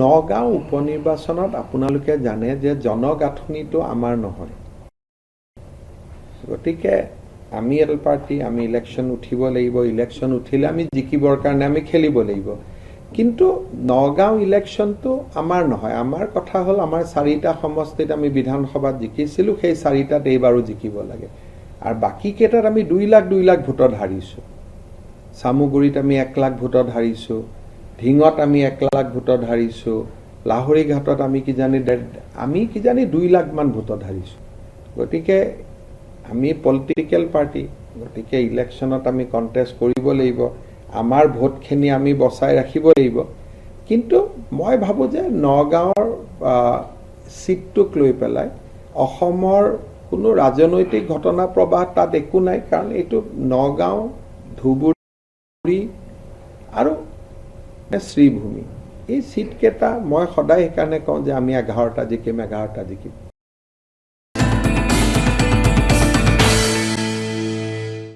নগাঁও উপনিৰ্বাচনত আপোনালোকে জানে যে জনগাঁথনিটো আমাৰ নহয়, গতিকে আমি এল পাৰ্টি আমি ইলেকশ্যন উঠিব লাগিব, ইলেকশ্যন উঠিলে আমি জিকিবৰ কাৰণে আমি খেলিব লাগিব, কিন্তু নগাঁও ইলেকশ্যনটো আমাৰ নহয়। আমাৰ কথা হ'ল আমাৰ 4টা সমষ্টিত আমি বিধানসভাত জিকিছিলোঁ, সেই 4টাত এইবাৰো জিকিব লাগে, আৰু বাকী কেইটাত আমি 2 লাখ ভোটত হাৰিছোঁ। চামুগুৰিত আমি 1 লাখ ভোটত হাৰিছোঁ, ঢিঙত আমি 1 লাখ ভোটত হাৰিছোঁ, লাহৰীঘাটত আমি কিজানি 2 লাখ মান ভোটত হাৰিছোঁ। গতিকে আমি পলিটিকেল পাৰ্টি, গতিকে ইলেকশ্যনত আমি কণ্টেষ্ট কৰিব লাগিব, আমাৰ ভোটখিনি আমি বচাই ৰাখিব লাগিব। কিন্তু মই ভাবোঁ যে নগাঁৱৰ চিটটোক লৈ পেলাই অসমৰ কোনো ৰাজনৈতিক ঘটনা প্ৰবাহ তাত একো নাই, কাৰণ এইটো নগাঁও, ধুবুৰী আৰু শ্ৰীভূমি, এই চিটকেইটা মই সদায় সেইকাৰণে কওঁ যে আমি 11টা জিকিম।